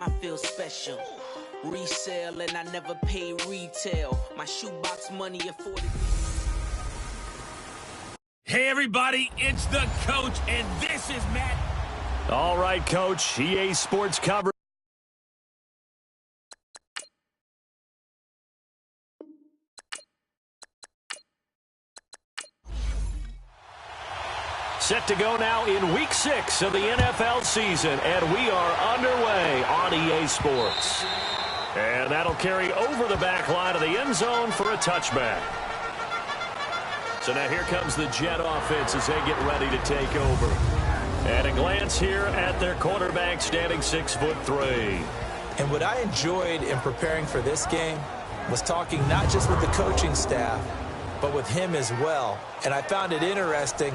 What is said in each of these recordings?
I feel special. Resale and I never pay retail. My shoebox money afforded. Hey everybody, it's the coach, and this is Matt. All right, Coach. EA Sports coverage. Set to go now in Week 6 of the NFL season, and we are underway on EA Sports. And that'll carry over the back line of the end zone for a touchback. So now here comes the Jet offense as they get ready to take over. And a glance here at their quarterback standing 6'3". And what I enjoyed in preparing for this game was talking not just with the coaching staff, but with him as well. And I found it interesting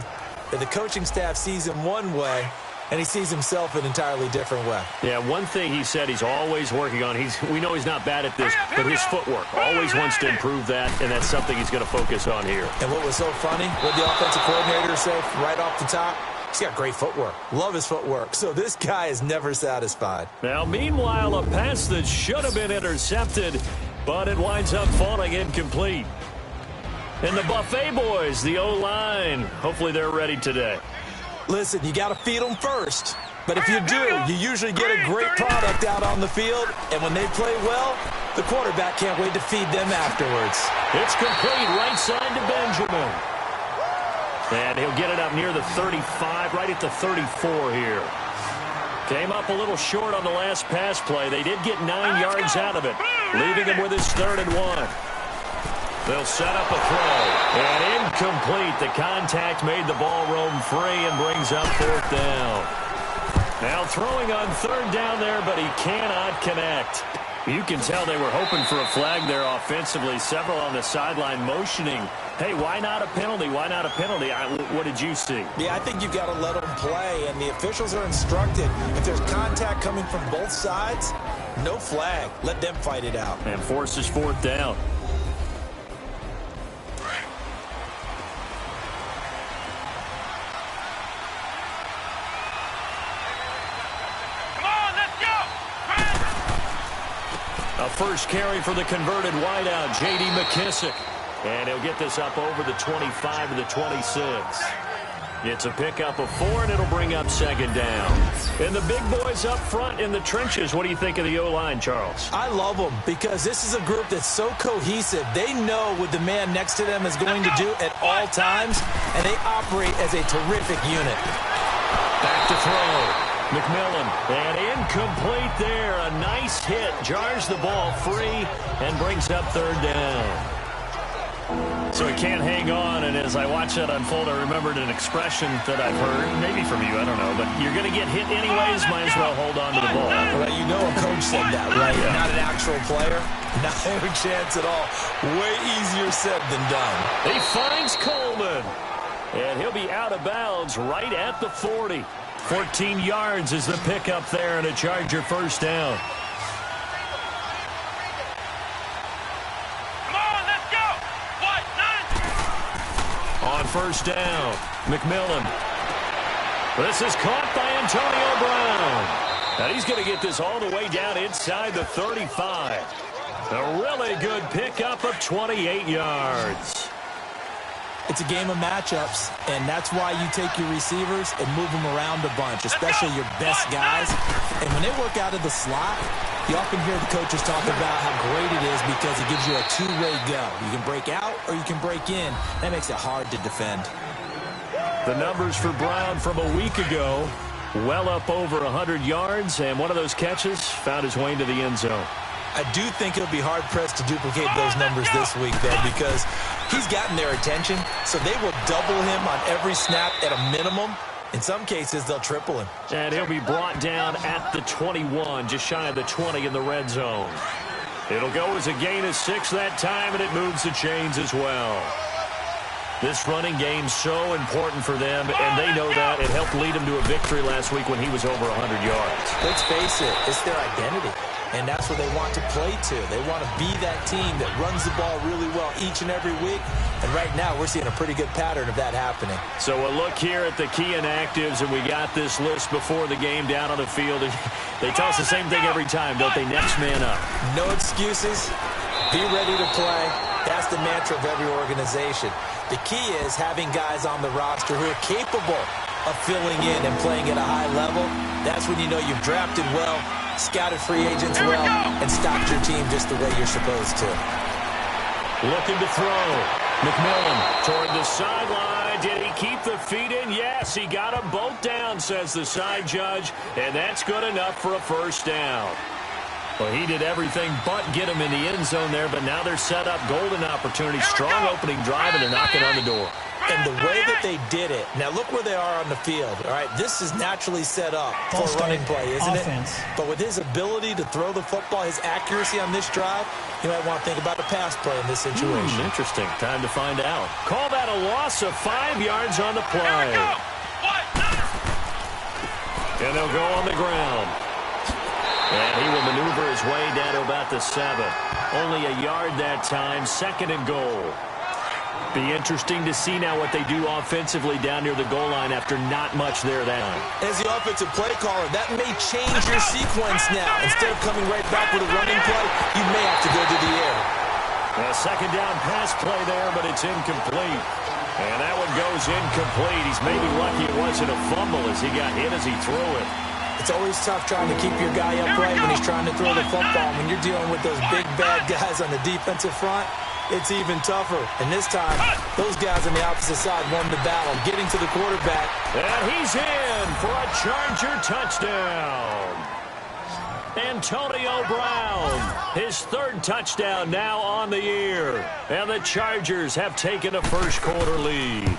that the coaching staff sees him one way, and he sees himself an entirely different way. Yeah, one thing he said he's always working on, we know he's not bad at this, but his footwork, always wants to improve that, and that's something he's going to focus on here. And what was so funny, what the offensive coordinator said right off the top, he's got great footwork. Love his footwork. So this guy is never satisfied. Now, meanwhile, a pass that should have been intercepted, but it winds up falling incomplete. And the Buffet boys, the O-line, hopefully they're ready today. Listen, you got to feed them first. But if you do, you usually get a great product out on the field. And when they play well, the quarterback can't wait to feed them afterwards. It's complete right side to Benjamin. And he'll get it up near the 35, right at the 34 here. Came up a little short on the last pass play. They did get 9 yards out of it, leaving him with his 3rd and 1. They'll set up a throw. And incomplete. The contact made the ball roam free and brings up 4th down. Now throwing on 3rd down there, but he cannot connect. You can tell they were hoping for a flag there offensively. Several on the sideline motioning. Hey, why not a penalty? Why not a penalty? What did you see? Yeah, I think you've got to let them play, and the officials are instructed. If there's contact coming from both sides, no flag. Let them fight it out. And forces 4th down. A first carry for the converted wideout, J.D. McKissick. And he'll get this up over the 25 to the 26. It's a pickup of 4, and it'll bring up 2nd down. And the big boys up front in the trenches. What do you think of the O-line, Charles? I love them because this is a group that's so cohesive. They know what the man next to them is going to do at all times, and they operate as a terrific unit. Back to throw. McMillan, and incomplete there. A nice hit, jars the ball free, and brings up 3rd down. So he can't hang on, and as I watch that unfold, I remembered an expression that I've heard, maybe from you, I don't know, but you're going to get hit anyways, might as well hold on to the ball. Well, you know a coach said that, right? Yeah. Not an actual player, not a chance at all. Way easier said than done. He finds Coleman, and he'll be out of bounds right at the 40. 14 yards is the pickup there, and a Charger 1st down. Come on, let's go. What? 9. On 1st down, McMillan. This is caught by Antonio Brown. And he's going to get this all the way down inside the 35. A really good pickup of 28 yards. It's a game of matchups, and that's why you take your receivers and move them around a bunch, especially your best guys. And when they work out of the slot, you often hear the coaches talk about how great it is because it gives you a two-way go. You can break out or you can break in. That makes it hard to defend. The numbers for Brown from a week ago, well up over 100 yards, and one of those catches found his way into the end zone. I do think it'll be hard-pressed to duplicate those numbers this week, though, because he's gotten their attention, so they will double him on every snap at a minimum. In some cases, they'll triple him. And he'll be brought down at the 21, just shy of the 20 in the red zone. It'll go as a gain of 6 that time, and it moves the chains as well. This running game's so important for them, and they know that. It helped lead them to a victory last week when he was over 100 yards. Let's face it, it's their identity. and that's what they want to play to. They want to be that team that runs the ball really well each and every week, and right now we're seeing a pretty good pattern of that happening. So a look here at the key inactives, and we got this list before the game down on the field. They tell us the same thing every time, don't they? Next man up. No excuses. Be ready to play. That's the mantra of every organization. The key is having guys on the roster who are capable of filling in and playing at a high level. That's when you know you've drafted well, scouted free agents well, and stocked your team just the way you're supposed to. Looking to throw. McMillan toward the sideline. Did he keep the feet in? Yes, he got them both down, says the side judge, and that's good enough for a first down. Well, he did everything but get him in the end zone there, but now they're set up. Golden opportunity, strong opening drive, and they're knocking on the door. And the way that they did it, now look where they are on the field, all right? This is naturally set up for a running play, isn't it? But with his ability to throw the football, his accuracy on this drive, you might want to think about a pass play in this situation. Interesting. Time to find out. Call that a loss of 5 yards on the play. And they'll go on the ground. And he will maneuver his way down to about the 7. Only a yard that time, 2nd and goal. Be interesting to see now what they do offensively down near the goal line after not much there that time. As the offensive play caller, that may change your sequence now. Instead of coming right back with a running play, you may have to go to the air. A 2nd down pass play there, but it's incomplete. And that one goes incomplete. He's maybe lucky it wasn't a fumble as he got hit as he threw it. It's always tough trying to keep your guy upright when he's trying to throw the football. When you're dealing with those big, bad guys on the defensive front, it's even tougher. And this time, those guys on the opposite side won the battle, getting to the quarterback. And he's in for a Charger touchdown. Antonio Brown, his 3rd touchdown now on the year. And the Chargers have taken a first-quarter lead.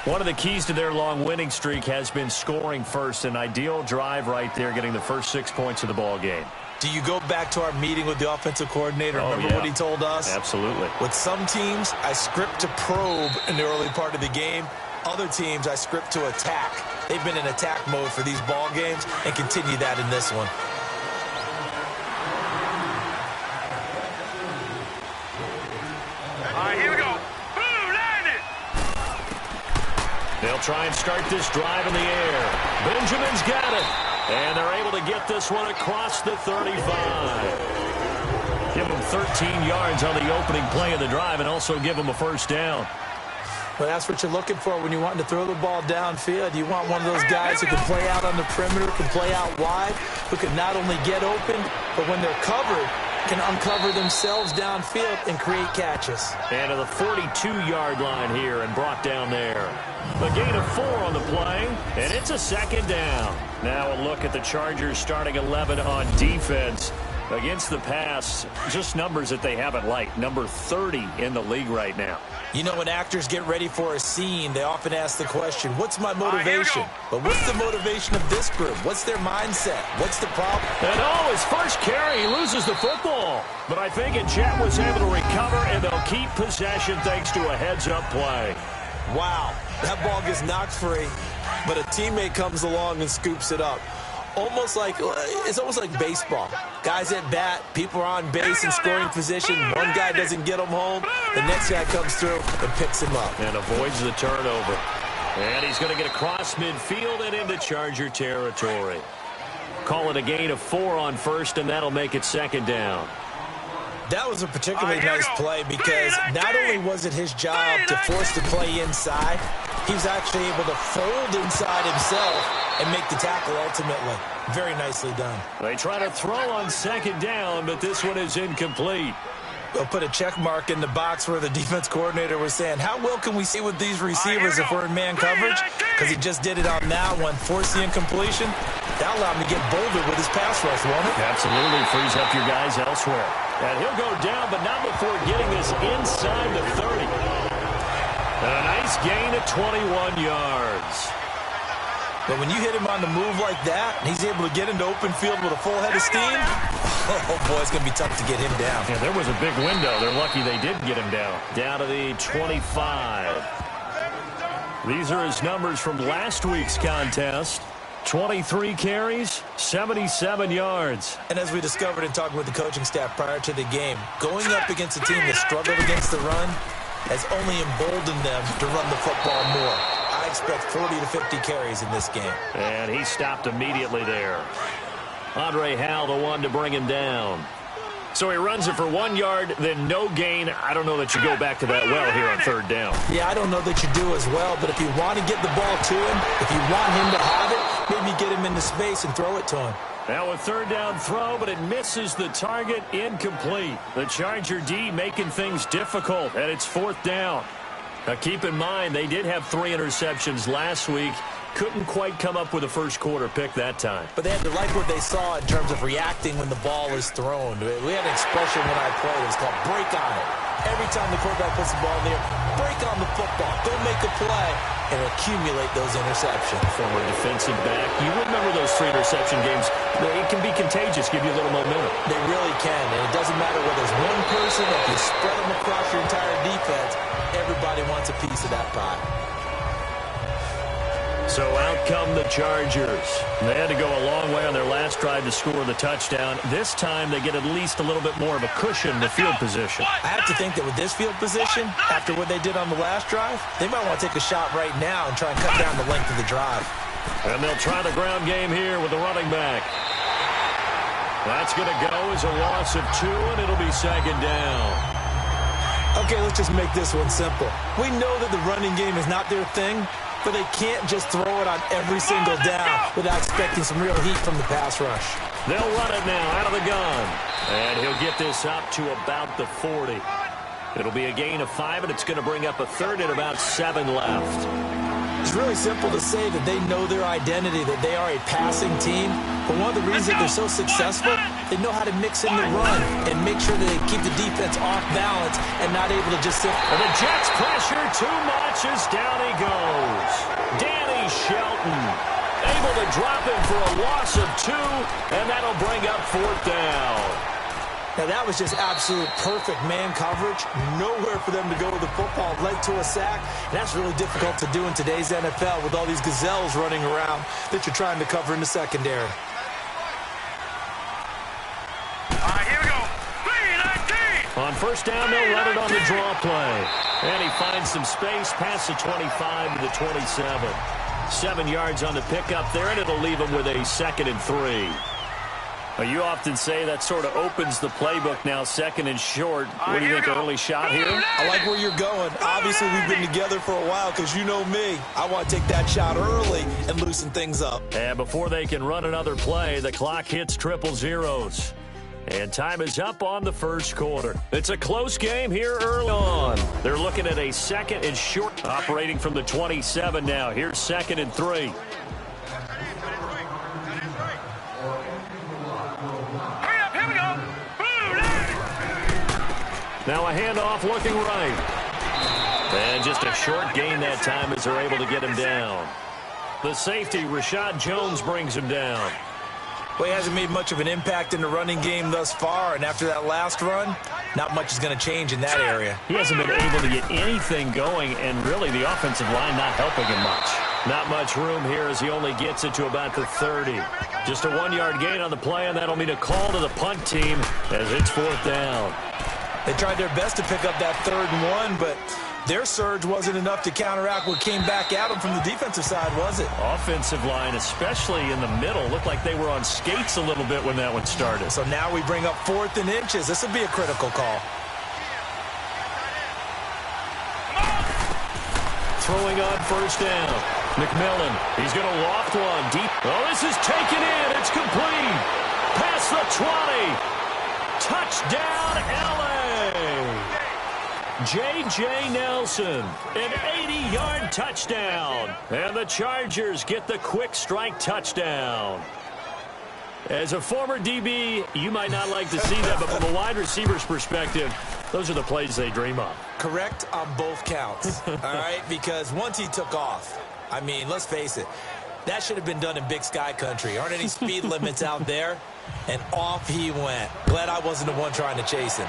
One of the keys to their long winning streak has been scoring first. An ideal drive right there, getting the first 6 points of the ball game. Do you go back to our meeting with the offensive coordinator? Remember what he told us? Absolutely. With some teams, I script to probe in the early part of the game. Other teams, I script to attack. They've been in attack mode for these ball games and continue that in this one. All right, here we go. They'll try and start this drive in the air. Benjamin's got it. And they're able to get this one across the 35. Give them 13 yards on the opening play of the drive and also give them a first down. Well, that's what you're looking for when you're wanting to throw the ball downfield. You want one of those guys who can play out on the perimeter, can play out wide, who can not only get open, but when they're covered, can uncover themselves downfield and create catches. And to the 42-yard line here and brought down there. A gain of 4 on the play, and it's a 2nd down. Now a look at the Chargers starting 11 on defense. Against the pass, just numbers that they haven't liked. Number 30 in the league right now. You know, when actors get ready for a scene, they often ask the question, what's my motivation? But what's the motivation of this group? What's their mindset? What's the problem? And his first carry, he loses the football. But I think Jet was able to recover, and they'll keep possession thanks to a heads-up play. Wow, that ball gets knocked free, but a teammate comes along and scoops it up. It's almost like baseball. Guys at bat, people are on base in scoring position. One guy doesn't get them home. The next guy comes through and picks him up. And avoids the turnover. And he's going to get across midfield and into Charger territory. Call it a gain of 4 on first, and that'll make it 2nd down. That was a particularly nice play because not only was it his job to force the play inside, he was actually able to fold inside himself and make the tackle ultimately. Very nicely done. They try to throw on 2nd down, but this one is incomplete. They'll put a check mark in the box where the defense coordinator was saying, how well can we see with these receivers if we're in man coverage? Because he just did it on that one. Force the incompletion. That allowed him to get bolder with his pass rush, won't it? Absolutely. Frees up your guys elsewhere. And he'll go down, but not before getting this inside the 30. And a nice gain of 21 yards. But when you hit him on the move like that, and he's able to get into open field with a full head of steam, oh boy, it's going to be tough to get him down. Yeah, there was a big window. They're lucky they did get him down. Down to the 25. These are his numbers from last week's contest. 23 carries, 77 yards. And as we discovered in talking with the coaching staff prior to the game, going up against a team that struggled against the run has only emboldened them to run the football more. I expect 40 to 50 carries in this game. And he stopped immediately there. Andre Hal, the one to bring him down. So he runs it for 1 yard, then no gain. I don't know that you go back to that well here on third down. Yeah, I don't know that you do as well, but if you want to get the ball to him, if you want him to have it, maybe get him into space and throw it to him. Now a third down throw, but it misses the target, incomplete. The Charger D making things difficult, and it's fourth down. Now keep in mind, they did have 3 interceptions last week. Couldn't quite come up with a first quarter pick that time. But they had to like what they saw in terms of reacting when the ball is thrown. We had an expression when I played. It was called break on it. Every time the quarterback puts the ball in the air, break on the football. Go make a play and accumulate those interceptions. Former defensive back. You remember those 3 interception games. It can be contagious, give you a little momentum. They really can, and it doesn't matter whether it's one person or if you spread them across your entire defense. Everybody wants a piece of that pie. So out come the Chargers. They had to go a long way on their last drive to score the touchdown. This time they get at least a little bit more of a cushion in the field position. I have to think that with this field position, after what they did on the last drive, they might want to take a shot right now and try and cut down the length of the drive. And they'll try the ground game here with the running back. That's going to go as a loss of 2, and it'll be second down. Okay, let's just make this one simple. We know that the running game is not their thing, but they can't just throw it on every single down without expecting some real heat from the pass rush. They'll run it now out of the gun. And he'll get this up to about the 40. It'll be a gain of 5, and it's going to bring up a third and about 7 left. It's really simple to say that they know their identity, that they are a passing team. But one of the reasons that they're so successful, they know how to mix in the run and make sure that they keep the defense off balance and not able to just sit. And the Jets pressure too much as down he goes. Danny Shelton able to drop him for a loss of 2, and that'll bring up fourth down. Now, that was just absolute perfect man coverage. Nowhere for them to go with the football. Led to a sack. And that's really difficult to do in today's NFL with all these gazelles running around that you're trying to cover in the secondary. All right, here we go. 3-19. On first down, they'll run it on the draw play. And he finds some space past the 25 to the 27. 7 yards on the pickup there, and it'll leave him with a 2nd and 3. You often say that sort of opens the playbook now, 2nd and short. What do you think, early shot here? I like where you're going. Obviously, we've been together for a while because you know me. I want to take that shot early and loosen things up. And before they can run another play, the clock hits 000. And time is up on the first quarter. It's a close game here early on. They're looking at a 2nd and short. Operating from the 27 now. Here's 2nd and 3. Now a handoff looking right. And just a short gain that time as they're able to get him down. The safety, Rashad Jones, brings him down. Well, he hasn't made much of an impact in the running game thus far, and after that last run, not much is going to change in that area. He hasn't been able to get anything going, and really the offensive line not helping him much. Not much room here as he only gets it to about the 30. Just a 1-yard gain on the play, and that'll mean a call to the punt team as it's fourth down. They tried their best to pick up that 3rd and 1, but their surge wasn't enough to counteract what came back at them from the defensive side, was it? Offensive line, especially in the middle, looked like they were on skates a little bit when that one started. So now we bring up 4th and inches. This will be a critical call. Throwing on first down. McMillan, he's going to loft one deep. Oh, this is taken in. It's complete. Past the 20. Touchdown, L.A. J.J. Nelson, an 80-yard touchdown. And the Chargers get the quick strike touchdown. As a former DB, you might not like to see that, but from a wide receiver's perspective, those are the plays they dream of. Correct on both counts, all right? Because once he took off, I mean, let's face it, that should have been done in Big Sky country. Aren't any speed limits out there? And off he went. Glad I wasn't the one trying to chase him.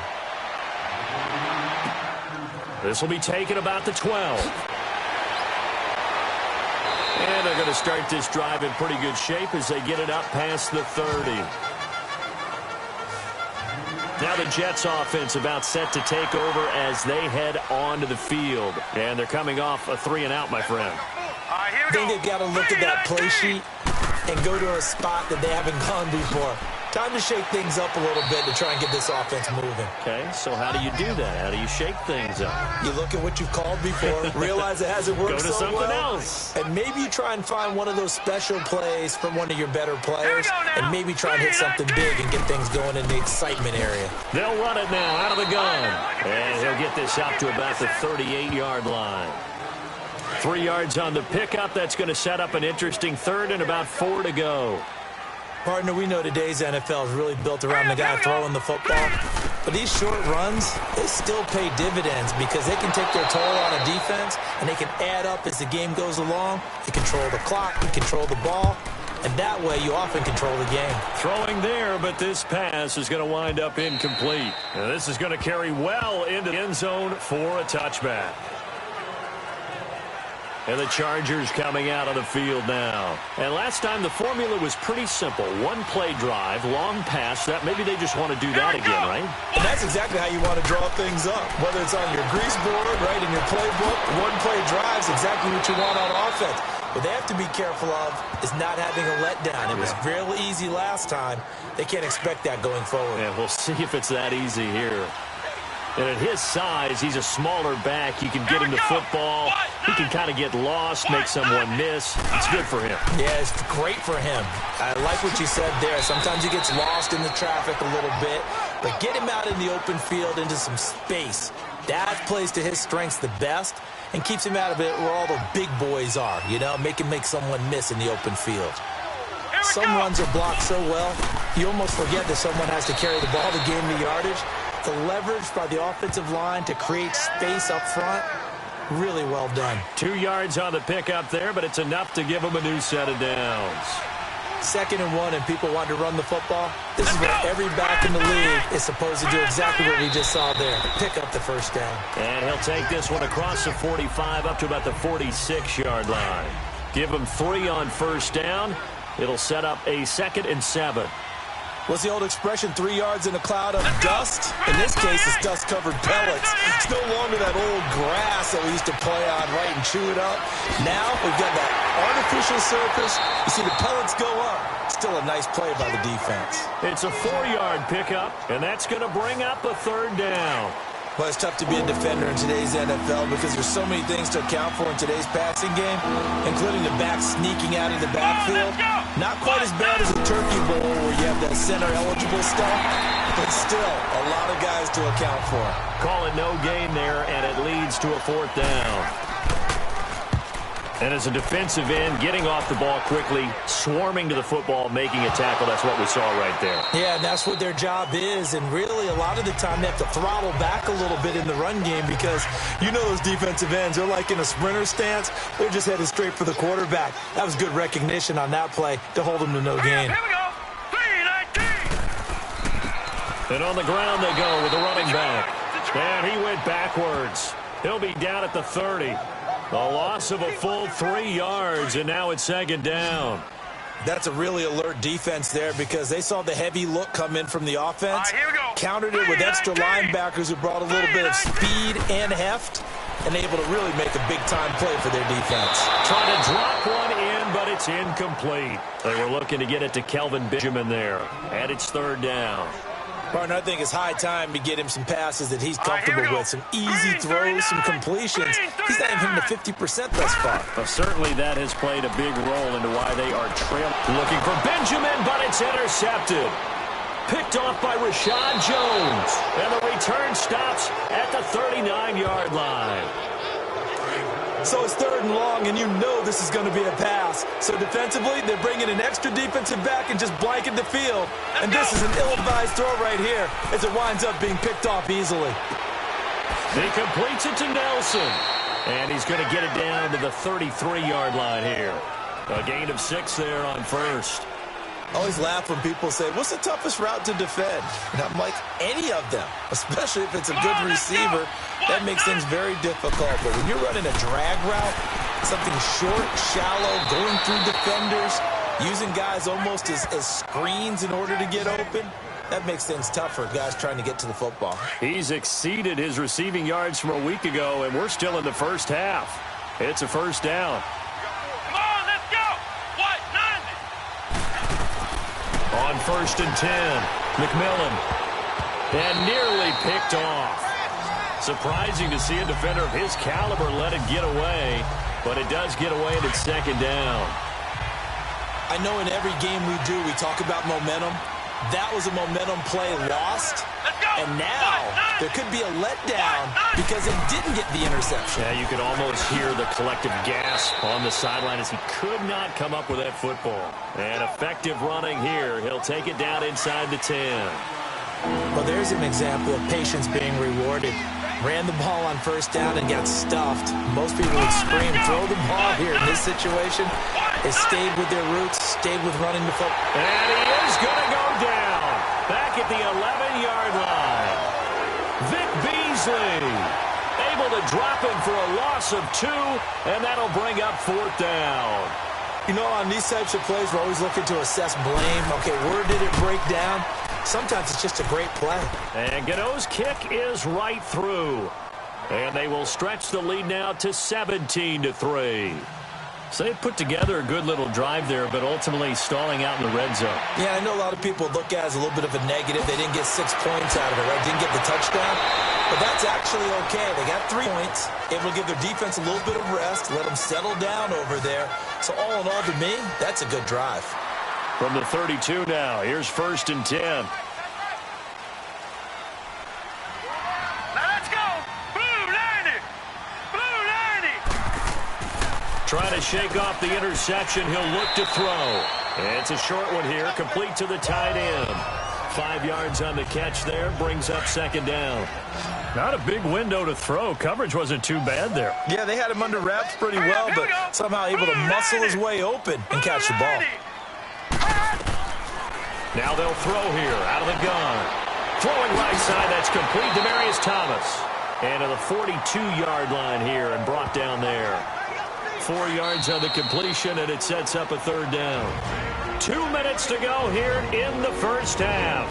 This will be taken about the 12. And they're going to start this drive in pretty good shape as they get it up past the 30. Now the Jets offense about set to take over as they head onto the field. And they're coming off a 3-and-out, my friend. I think they've got to look at that play sheet and go to a spot that they haven't gone before. Time to shake things up a little bit to try and get this offense moving. Okay, so how do you do that? How do you shake things up? You look at what you've called before, realize it hasn't worked so well. Go to something else. And maybe you try and find one of those special plays from one of your better players, and maybe try and hit something big and get things going in the excitement area. They'll run it now out of the gun. And he'll get this up to about the 38-yard line. 3 yards on the pickup. That's going to set up an interesting third and about 4 to go. Partner, we know today's NFL is really built around the guy throwing the football. But these short runs, they still pay dividends because they can take their toll on a defense, and they can add up as the game goes along. They control the clock, they control the ball, and that way you often control the game. Throwing there, but this pass is going to wind up incomplete. Now this is going to carry well into the end zone for a touchback. And the Chargers coming out of the field now. And last time the formula was pretty simple. One play drive, long pass. That maybe they just want to do that again, right? And that's exactly how you want to draw things up. Whether it's on your grease board, right, in your playbook, one play drive is exactly what you want on offense. What they have to be careful of is not having a letdown. It was real easy last time. They can't expect that going forward. Yeah, we'll see if it's that easy here. And at his size, he's a smaller back. You can get him the football. He can kind of get lost, make someone miss. It's good for him. Yeah, it's great for him. I like what you said there. Sometimes he gets lost in the traffic a little bit. But get him out in the open field into some space. That plays to his strengths the best and keeps him out of it where all the big boys are. You know, make him make someone miss in the open field. Some runs are blocked so well, you almost forget that someone has to carry the ball to gain the yardage. The leverage by the offensive line to create space up front, really well done. 2 yards on the pickup there, but it's enough to give them a new set of downs. 2nd and 1, and people want to run the football. This is where every back in the league is supposed to do exactly what we just saw there. Pick up the first down. And he'll take this one across the 45 up to about the 46-yard line. Give him 3 on first down. It'll set up a 2nd and 7. What's the old expression, 3 yards in a cloud of dust? In this case, it's dust-covered pellets. It's no longer that old grass that we used to play on, right, and chew it up. Now we've got that artificial surface. You see the pellets go up. Still a nice play by the defense. It's a 4-yard pickup, and that's going to bring up a 3rd down. Well, it's tough to be a defender in today's NFL because there's so many things to account for in today's passing game, including the back sneaking out of the backfield. Not quite as bad as a turkey bowl where you have that center-eligible stuff, but still a lot of guys to account for. Call it no gain there, and it leads to a 4th down. And as a defensive end, getting off the ball quickly, swarming to the football, making a tackle, that's what we saw right there. Yeah, and that's what their job is. And really, a lot of the time, they have to throttle back a little bit in the run game because you know those defensive ends, they're like in a sprinter stance. They're just headed straight for the quarterback. That was good recognition on that play to hold them to no gain. Here we go. 3-19. And on the ground they go with the running back. And he went backwards. He'll be down at the 30. A loss of a full 3 yards, and now it's 2nd down. That's a really alert defense there because they saw the heavy look come in from the offense, Here we go. countered it with extra linebackers who brought a little bit of speed and heft, and able to really make a big-time play for their defense. Trying to drop one in, but it's incomplete. They were looking to get it to Kelvin Benjamin there, and it's 3rd down. Partner, I think it's high time to get him some passes that he's comfortable with. Some easy throws, some completions. He's not even hitting the 50% thus far. Well, certainly that has played a big role into why they are trailing. Looking for Benjamin, but it's intercepted. Picked off by Rashad Jones. And the return stops at the 39-yard line. So it's 3rd and long, and you know this is going to be a pass. So defensively, they're bringing an extra defensive back and just blanket the field. And this is an ill-advised throw right here as it winds up being picked off easily. He completes it to Nelson. And he's going to get it down to the 33-yard line here. A gain of 6 there on first. I always laugh when people say, what's the toughest route to defend? And I'm like, any of them, especially if it's a good receiver. That makes things very difficult. But when you're running a drag route, Something short, shallow, going through defenders, using guys almost as screens in order to get open. That makes things tough for guys trying to get to the football. He's exceeded his receiving yards from a week ago, and we're still in the first half. It's a first down. Come on, let's go. What? 90. On 1st and 10, McMillan. And nearly picked off. Surprising to see a defender of his caliber let it get away, but it does get away and it's 2nd down. I know in every game we do, we talk about momentum. That was a momentum play lost. And now there could be a letdown because it didn't get the interception. Yeah, you could almost hear the collective gasp on the sideline as he could not come up with that football. And effective running here. He'll take it down inside the 10. Well, there's an example of patience being rewarded. Ran the ball on 1st down and got stuffed. Most people would scream, throw the ball here in this situation. They stayed with their roots, stayed with running the football. And he is going to go down back at the 11-yard line. Vic Beasley able to drop him for a loss of 2, and that'll bring up 4th down. You know, on these types of plays, we're always looking to assess blame. Okay, where did it break down? Sometimes it's just a great play. And Gano's kick is right through. And they will stretch the lead now to 17-3. So they put together a good little drive there, but ultimately stalling out in the red zone. Yeah, I know a lot of people look at it as a little bit of a negative. They didn't get 6 points out of it, right? Didn't get the touchdown. But that's actually okay. They got 3 points, able to give their defense a little bit of rest, let them settle down over there. So all in all, to me, that's a good drive. From the 32 now, here's 1st and 10. Now let's go. Blue 90. Blue 90. Trying to shake off the interception. He'll look to throw. And it's a short one here, complete to the tight end. 5 yards on the catch there, brings up 2nd down. Not a big window to throw. Coverage wasn't too bad there. Yeah, they had him under wraps pretty well, but somehow able to muscle his way open and catch the ball. Now they'll throw here out of the gun. Throwing right side, that's complete. Demaryius Thomas. And to the 42-yard line here and brought down there. 4 yards on the completion, and it sets up a 3rd down. 2 minutes to go here in the first half.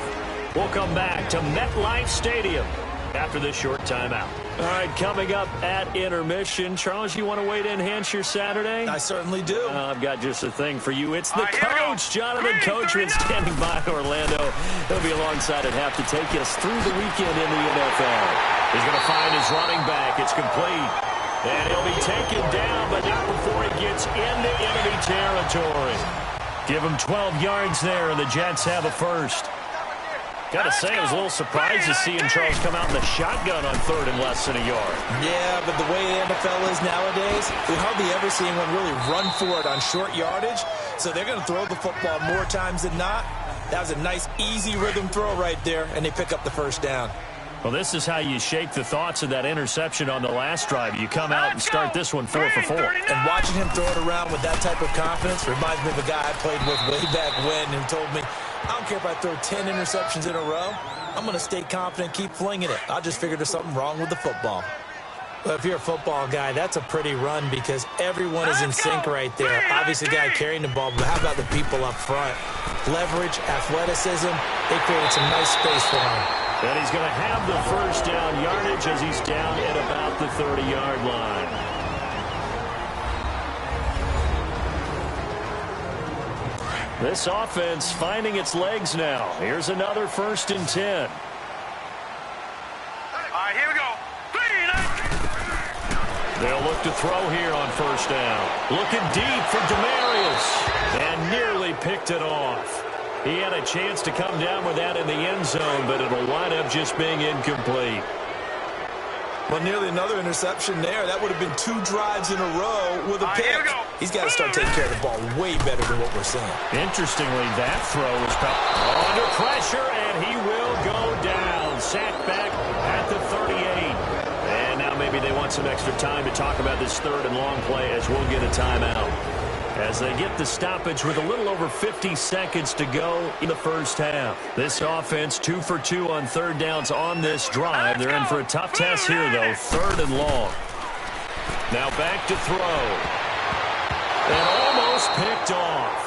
We'll come back to MetLife Stadium after this short timeout. All right, coming up at intermission. Charles, you want to wait to enhance your Saturday? I certainly do. I've got just a thing for you. It's the coach, Jonathan Coachman, standing by Orlando. He'll be alongside at half to take us through the weekend in the NFL. He's going to find his running back. It's complete. And he'll be taken down, but not before he gets into enemy territory. Give him 12 yards there, and the Jets have a first. Got to say, I was a little surprised to see Charles come out in the shotgun on 3rd and less than a yard. Yeah, but the way the NFL is nowadays, we hardly ever see anyone really run for it on short yardage. So they're going to throw the football more times than not. That was a nice, easy rhythm throw right there, and they pick up the 1st down. Well, this is how you shake the thoughts of that interception on the last drive. You come out and start this one 4 for 4. And watching him throw it around with that type of confidence reminds me of a guy I played with way back when who told me, I don't care if I throw 10 interceptions in a row. I'm going to stay confident, keep flinging it. I just figured there's something wrong with the football. But if you're a football guy, that's a pretty run because everyone is in sync right there. Obviously, the guy carrying the ball, but how about the people up front? Leverage, athleticism, they created some nice space for him. And he's going to have the 1st down yardage as he's down at about the 30-yard line. This offense finding its legs now. Here's another 1st and 10. All right, here we go. They'll look to throw here on 1st down. Looking deep for Demaryius. And nearly picked it off. He had a chance to come down with that in the end zone, but it'll wind up just being incomplete. Well, nearly another interception there. That would have been 2 drives in a row with a pick. He's got to start taking care of the ball way better than what we're seeing. Interestingly, that throw was under pressure, and he will go down. Sacked back at the 38. And now maybe they want some extra time to talk about this 3rd and long play as we'll get a timeout. As they get the stoppage with a little over 50 seconds to go in the first half. This offense 2 for 2 on 3rd downs on this drive. They're in for a tough test here, though. 3rd and long. Now back to throw. And almost picked off.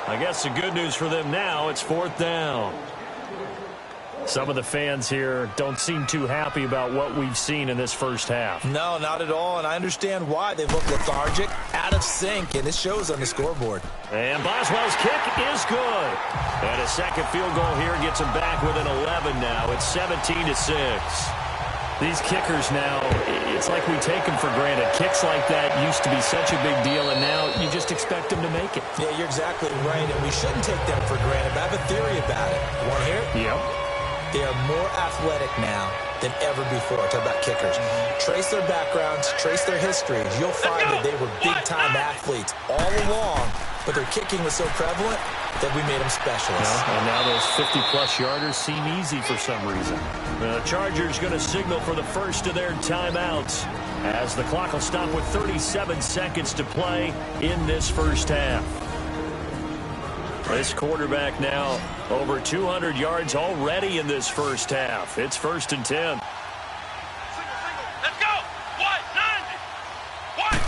I guess the good news for them now, it's 4th down. Some of the fans here don't seem too happy about what we've seen in this first half. No, not at all, and I understand why. They look lethargic, out of sync, and it shows on the scoreboard. And Boswell's kick is good. And a second field goal here gets him back within 11 now. It's 17-6. These kickers now, it's like we take them for granted. Kicks like that used to be such a big deal, and now you just expect them to make it. Yeah, you're exactly right, and we shouldn't take them for granted, but I have a theory about it. You want to hear it? Yep. They are more athletic now than ever before. Talk about kickers. Trace their backgrounds, trace their histories. You'll find that they were big-time athletes all along, but their kicking was so prevalent that we made them specialists. And now those 50-plus yarders seem easy for some reason. The Chargers going to signal for the first of their timeouts as the clock will stop with 37 seconds to play in this first half. This quarterback now over 200 yards already in this first half. It's 1st and 10. Let's go. What? 90. What?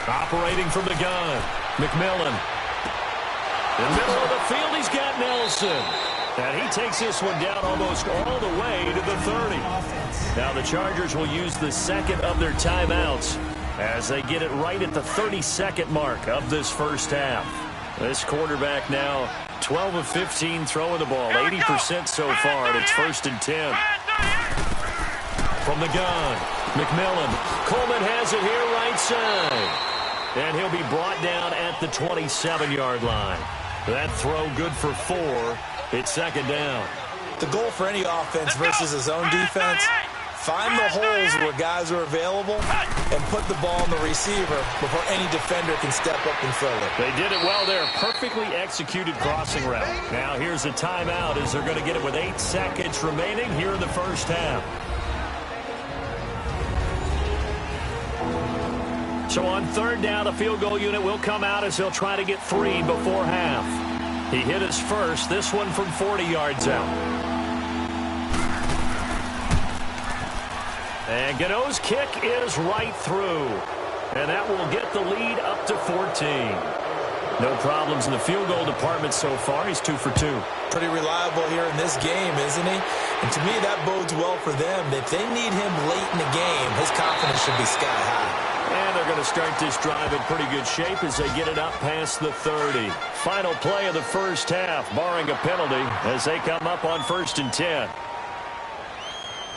Operating from the gun, McMillan. In the middle of the field, he's got Nelson. And he takes this one down almost all the way to the 30. Now the Chargers will use the second of their timeouts as they get it right at the 32nd mark of this first half. This quarterback now 12 of 15 throwing the ball, 80% so far, and it's 1st and 10. From the gun, McMillan. Coleman has it here right side. And he'll be brought down at the 27-yard line. That throw good for 4. It's 2nd down. The goal for any offense versus his own defense, find the holes where guys are available and put the ball on the receiver before any defender can step up and fill it. They did it well there. Perfectly executed crossing route. Now here's a timeout as they're going to get it with 8 seconds remaining here in the first half. So on 3rd down, the field goal unit will come out as they'll try to get 3 before half. He hit his first, this one from 40 yards out. And Gano's kick is right through. And that will get the lead up to 14. No problems in the field goal department so far. He's 2 for 2. Pretty reliable here in this game, isn't he? And to me, that bodes well for them. If they need him late in the game, his confidence should be sky high. And they're going to start this drive in pretty good shape as they get it up past the 30. Final play of the first half, barring a penalty, as they come up on 1st and 10.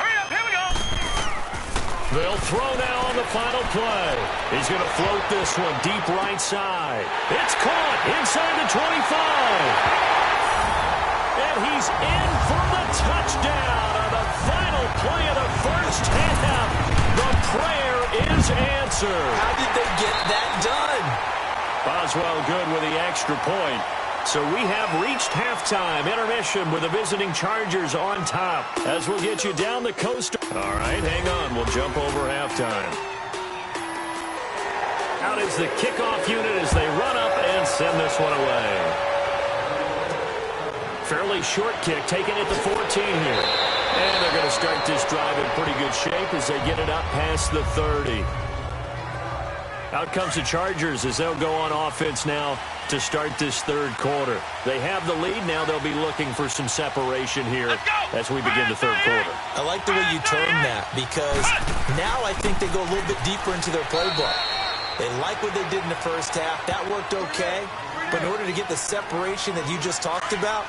Hurry up, here we go. They'll throw now on the final play. He's going to float this one deep right side. It's caught inside the 25. And he's in for the touchdown on the final play of the first half. The prayer is answered. How did they get that done? Boswell good with the extra point. So we have reached halftime. Intermission with the visiting Chargers on top as we'll get you down the coast. All right, hang on. We'll jump over halftime. Out is the kickoff unit as they run up and send this one away. Fairly short kick taken at the 14 here. And they're going to start this drive in pretty good shape as they get it up past the 30. Out comes the Chargers as they'll go on offense now to start this 3rd quarter. They have the lead. Now they'll be looking for some separation here as we begin the 3rd quarter. I like the way you term that because now I think they go a little bit deeper into their playbook. They like what they did in the first half. That worked okay. But in order to get the separation that you just talked about,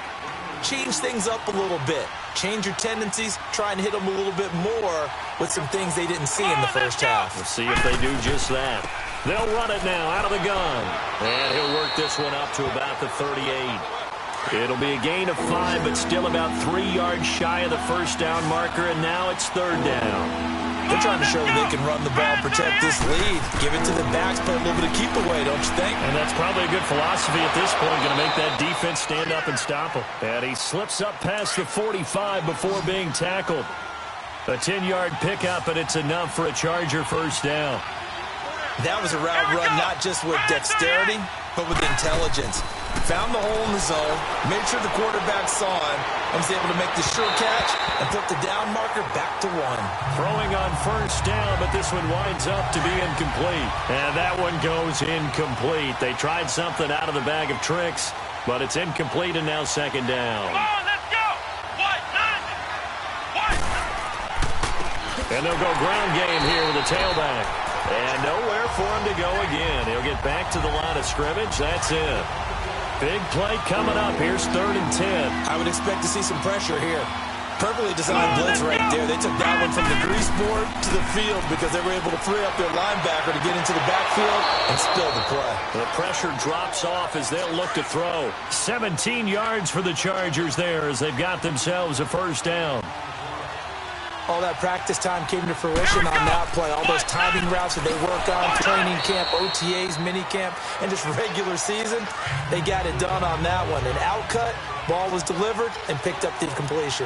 change things up a little bit. Change your tendencies. Try and hit them a little bit more with some things they didn't see in the first half. We'll see if they do just that. They'll run it now out of the gun. And he'll work this one up to about the 38. It'll be a gain of 5, but still about 3 yards shy of the first down marker, and now it's 3rd down. They're trying to show they can run the ball, protect this lead. Give it to the backs, play a little bit of keep away, don't you think? And that's probably a good philosophy at this point, going to make that defense stand up and stop him. And he slips up past the 45 before being tackled. A 10-yard pickup, and it's enough for a Charger first down. That was a route run not just with dexterity, but with intelligence. found the hole in the zone, made sure the quarterback saw him, and was able to make the sure catch and put the down marker back to 1. Throwing on first down, but this one winds up to be incomplete. And that one goes incomplete. They tried something out of the bag of tricks, but it's incomplete and now second down. Come on, let's go! And they'll go ground game here with a tailback. And nowhere for him to go again. He'll get back to the line of scrimmage. That's it. Big play coming up. Here's 3rd and 10. I would expect to see some pressure here. Perfectly designed blitz right there. They took that one from the grease board to the field because they were able to free up their linebacker to get into the backfield and spill the play. The pressure drops off as they'll look to throw. 17 yards for the Chargers there as they've got themselves a first down. All that practice time came to fruition on that play. All those timing routes that they work on, training camp, OTAs, mini camp, and just regular season, they got it done on that one. An outcut, ball was delivered, and picked up the completion.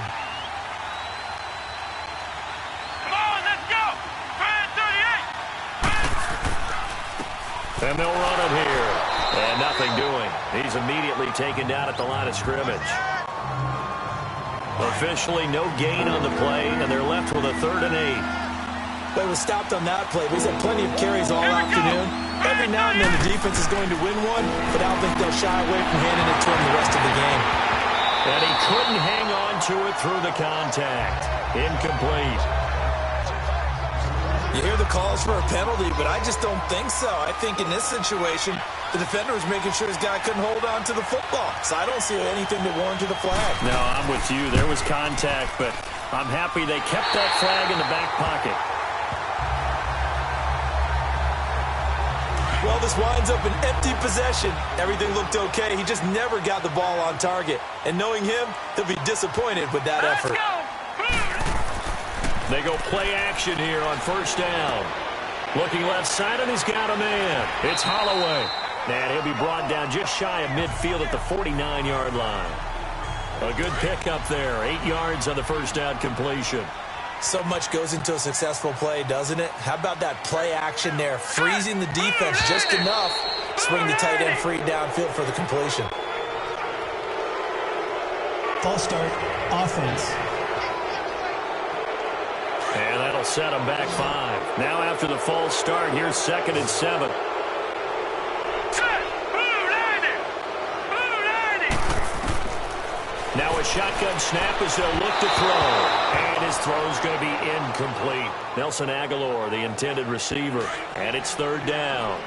Come on, let's go! 38! And they'll run it here. And nothing doing. He's immediately taken down at the line of scrimmage. Officially no gain on the play, and they're left with a 3rd and 8. Play was stopped on that play. He's had plenty of carries all afternoon. Every now and then the defense is going to win one, but I don't think they'll shy away from handing it to him the rest of the game. And he couldn't hang on to it through the contact. Incomplete. You hear the calls for a penalty, but I just don't think so. I think in this situation, the defender was making sure his guy couldn't hold on to the football. So I don't see anything that warranted a flag. No, I'm with you. There was contact, but I'm happy they kept that flag in the back pocket. Well, this winds up an empty possession. Everything looked okay. He just never got the ball on target. And knowing him, he'll be disappointed with that effort. They go play action here on first down. Looking left side, and he's got a man. It's Holloway. And he'll be brought down just shy of midfield at the 49-yard line. A good pickup there. 8 yards on the first down completion. So much goes into a successful play, doesn't it? How about that play action there? Freezing the defense just enough. Swing the tight end free downfield for the completion. False start, offense. And that'll set them back 5. Now after the false start, here's 2nd and 7. Now a shotgun snap as they'll look to throw. And his throw's going to be incomplete. Nelson Aguilar, the intended receiver. And it's 3rd down.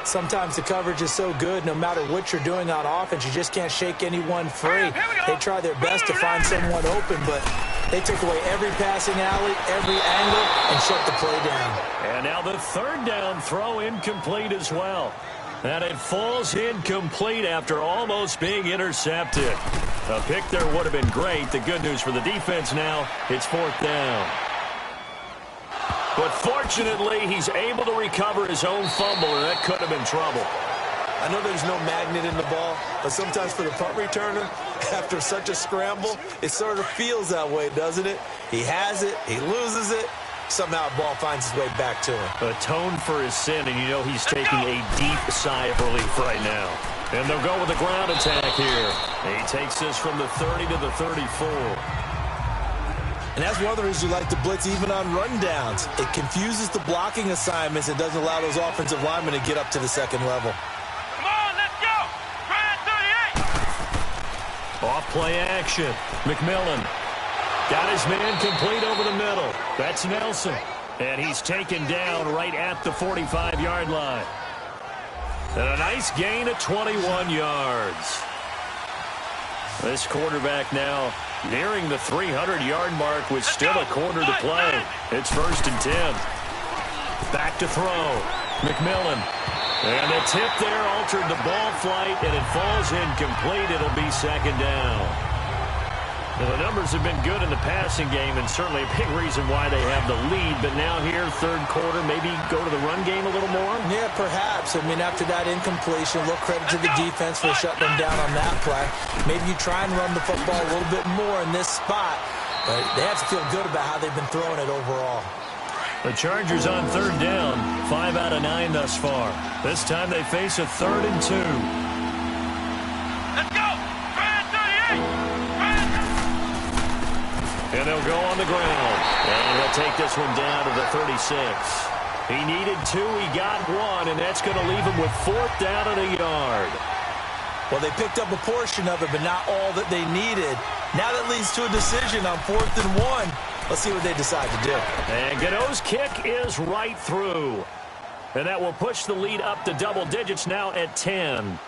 Sometimes the coverage is so good, no matter what you're doing on offense, you just can't shake anyone free. They try their best to find someone open, but they took away every passing alley, every angle, and shut the play down. And now the 3rd down throw incomplete as well. And it falls incomplete after almost being intercepted. A pick there would have been great. The good news for the defense now, it's 4th down. But fortunately, he's able to recover his own fumble, and that could have been trouble. I know there's no magnet in the ball, but sometimes for the punt returner, after such a scramble, it sort of feels that way, doesn't it? He has it, he loses it, somehow the ball finds its way back to him. Atone for his sin, and you know he's taking a deep sigh of relief right now. And they'll go with the ground attack here. He takes this from the 30 to the 34. And that's one of the reasons you like to blitz even on rundowns. It confuses the blocking assignments and doesn't allow those offensive linemen to get up to the second level. Come on, let's go! Try 38! Off play action. McMillan got his man complete over the middle. That's Nelson. And he's taken down right at the 45-yard line. And a nice gain of 21 yards. This quarterback now nearing the 300-yard mark with still a quarter to play. It's 1st and 10. Back to throw. McMillan. And the tip there altered the ball flight, and it falls incomplete. It'll be 2nd down. Now, the numbers have been good in the passing game, and certainly a big reason why they have the lead. But now here, 3rd quarter, maybe go to the run game a little more? Yeah, perhaps. I mean, after that incompletion, a little credit to the defense for shutting them down on that play. Maybe you try and run the football a little bit more in this spot, but they have to feel good about how they've been throwing it overall. The Chargers on 3rd down, 5 out of 9 thus far. This time they face a 3rd and 2. And they'll go on the ground. And he'll take this one down to the 36. He needed 2, he got 1, and that's going to leave him with 4th down and a yard. Well, they picked up a portion of it, but not all that they needed. Now that leads to a decision on 4th and 1. Let's see what they decide to do. And Gano's kick is right through. And that will push the lead up to double digits now at 10.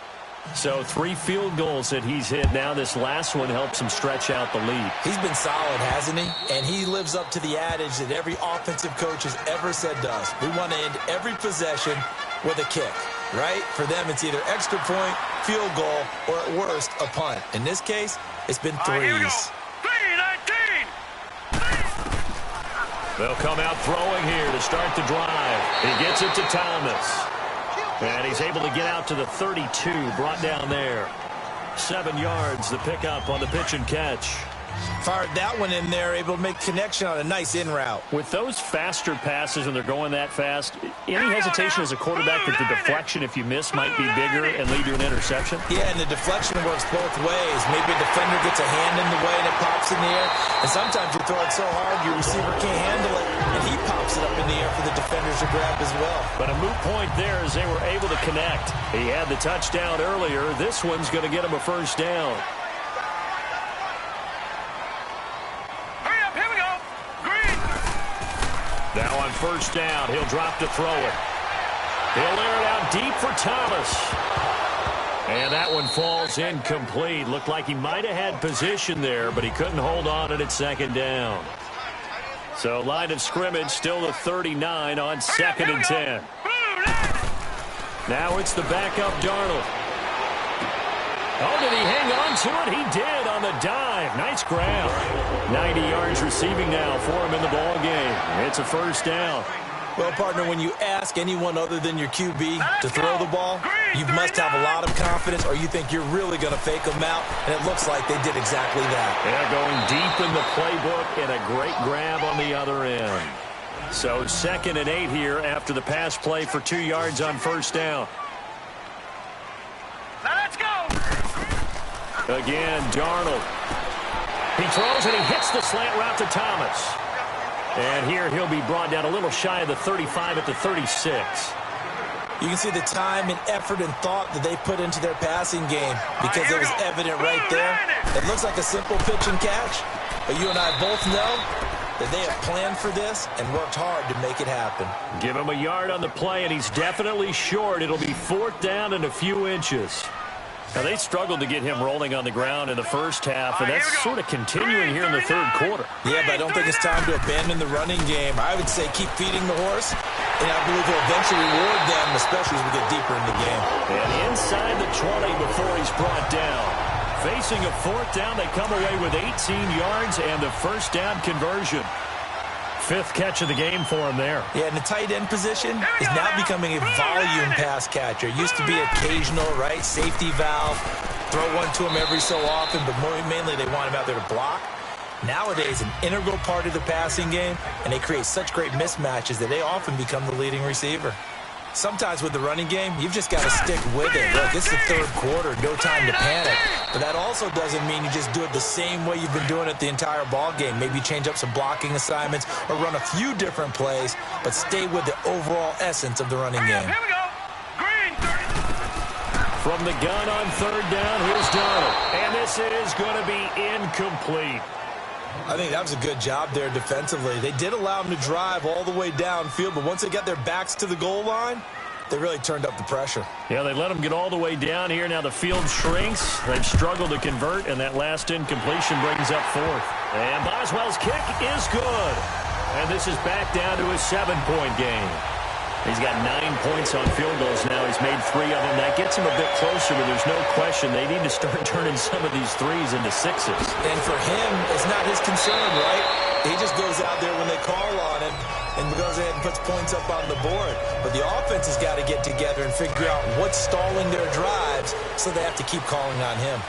So 3 field goals that he's hit now. This last one helps him stretch out the lead. He's been solid, hasn't he? And he lives up to the adage that every offensive coach has ever said to us. We want to end every possession with a kick, right? For them, it's either extra point, field goal, or at worst, a punt. In this case, it's been threes. They'll come out throwing here to start the drive. He gets it to Thomas. And he's able to get out to the 32, brought down there. 7 yards, the pickup on the pitch and catch. Fired that one in there, able to make connection on a nice in route. With those faster passes when they're going that fast, any hesitation as a quarterback that the deflection, if you miss, might be bigger and lead to an interception? Yeah, and the deflection works both ways. Maybe a defender gets a hand in the way and it pops in the air. And sometimes you throw it so hard your receiver can't handle it, and he pops it up in the air for the defenders to grab as well. But a moot point there as they were able to connect. He had the touchdown earlier. This one's going to get him a first down. Now on first down, he'll drop to throw it. He'll air it out deep for Thomas. And that one falls incomplete. Looked like he might have had position there, but he couldn't hold on at second down. So line of scrimmage still the 39 on 2nd and 10. Now it's the backup Darnold. Oh, did he hang on to it? He did on the dive. Nice grab. 90 yards receiving now for him in the ball game. It's a first down. Well, partner, when you ask anyone other than your QB to throw the ball, you must have a lot of confidence, or you think you're really going to fake them out, and it looks like they did exactly that. They're going deep in the playbook, and a great grab on the other end. So 2nd and 8 here after the pass play for 2 yards on first down. Let's go! Again, Darnold. He throws and he hits the slant route to Thomas. And here he'll be brought down a little shy of the 35 at the 36. You can see the time and effort and thought that they put into their passing game because it was evident right there. It looks like a simple pitch and catch, but you and I both know that they have planned for this and worked hard to make it happen. Give him a yard on the play, and he's definitely short. It'll be 4th down and a few inches. Now, they struggled to get him rolling on the ground in the first half, and that's sort of continuing here in the 3rd quarter. Yeah, but I don't think it's time to abandon the running game. I would say keep feeding the horse, and I believe he'll eventually reward them, especially as we get deeper in the game. And inside the 20 before he's brought down. Facing a 4th down, they come away with 18 yards and the first down conversion. 5th catch of the game for him there. Yeah, and the tight end position is now becoming a volume pass catcher. It used to be occasional, right? Safety valve, throw one to him every so often, but mainly they want him out there to block. Nowadays, an integral part of the passing game, and they create such great mismatches that they often become the leading receiver. Sometimes with the running game, you've just got to stick with it. Look, it's the 3rd quarter, no time to panic. But that also doesn't mean you just do it the same way you've been doing it the entire ball game. Maybe change up some blocking assignments or run a few different plays, but stay with the overall essence of the running game. Here we go. Green. From the gun on 3rd down, here's Darnold. And this is going to be incomplete. I think that was a good job there defensively. They did allow them to drive all the way downfield, but once they got their backs to the goal line, they really turned up the pressure. Yeah, they let them get all the way down here. Now the field shrinks. They've struggled to convert, and that last incompletion brings up 4th. And Boswell's kick is good. And this is back down to a 7-point game. He's got 9 points on field goals now. He's made 3 of them. That gets him a bit closer, but there's no question they need to start turning some of these 3s into 6s. And for him, it's not his concern, right? He just goes out there when they call on him and goes ahead and puts points up on the board. But the offense has got to get together and figure out what's stalling their drives, so they have to keep calling on him.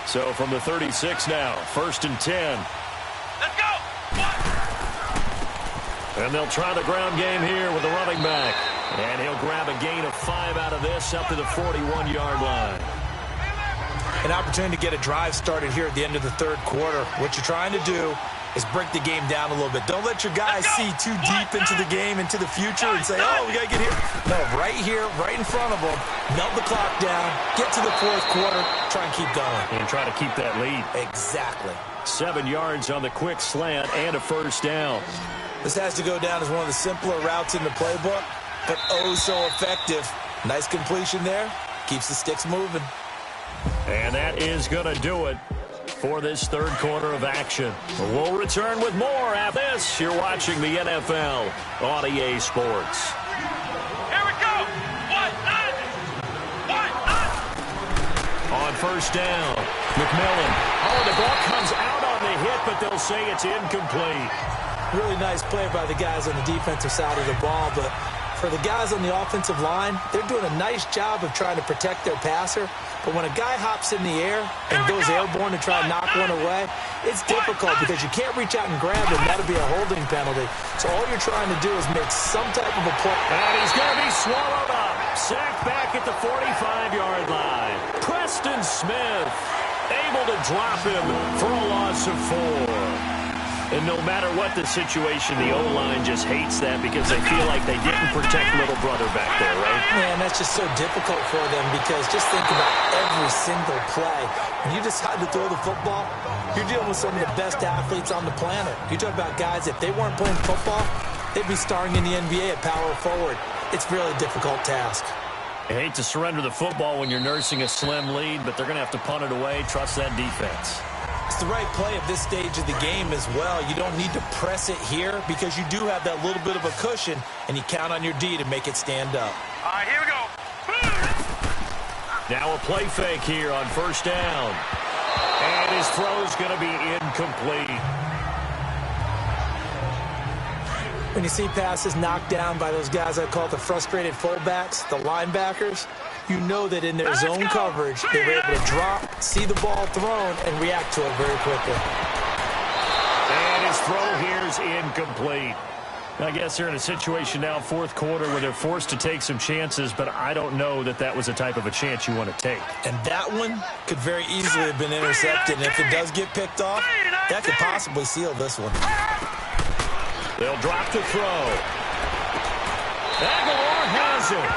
So from the 36 now, 1st and 10. Let's go. And they'll try the ground game here with the running back. And he'll grab a gain of 5 out of this up to the 41-yard line. An opportunity to get a drive started here at the end of the 3rd quarter. What you're trying to do is break the game down a little bit. Don't let your guys see too deep into the game, into the future, and say, oh, we got to get here. No, right here, right in front of them, melt the clock down, get to the fourth quarter, try and keep going. And try to keep that lead. Exactly. 7 yards on the quick slant and a first down. This has to go down as one of the simpler routes in the playbook, but oh so effective. Nice completion there. Keeps the sticks moving. And that is going to do it for this third quarter of action. We'll return with more after this. You're watching the NFL on EA Sports. Here we go. What? On first down, McMillan. Oh, the ball comes out on the hit, but they'll say it's incomplete. Really nice play by the guys on the defensive side of the ball, but for the guys on the offensive line, they're doing a nice job of trying to protect their passer. But when a guy hops in the air and goes airborne to try and knock one away, it's difficult because you can't reach out and grab him. That'll be a holding penalty. So all you're trying to do is make some type of a play. And he's going to be swallowed up. Sacked back at the 45-yard line. Preston Smith able to drop him for a loss of 4. And no matter what the situation, the O-line just hates that because they feel like they didn't protect little brother back there, right? Man, that's just so difficult for them because just think about every single play. When you decide to throw the football, you're dealing with some of the best athletes on the planet. You talk about guys, if they weren't playing football, they'd be starring in the NBA at power forward. It's a really difficult task. I hate to surrender the football when you're nursing a slim lead, but they're going to have to punt it away, trust that defense. It's the right play at this stage of the game as well. You don't need to press it here because you do have that little bit of a cushion, and you count on your D to make it stand up. All right, here we go. Now a play fake here on first down. And his throw's going to be incomplete. When you see passes knocked down by those guys I call the frustrated fullbacks, the linebackers, you know that in their zone coverage, they were able to drop, see the ball thrown, and react to it very quickly. And his throw here is incomplete. I guess they're in a situation now, fourth quarter, where they're forced to take some chances, but I don't know that that was the type of a chance you want to take. And that one could very easily have been intercepted, and if it does get picked off, that could possibly seal this one. They'll drop the throw. Aguilar has it.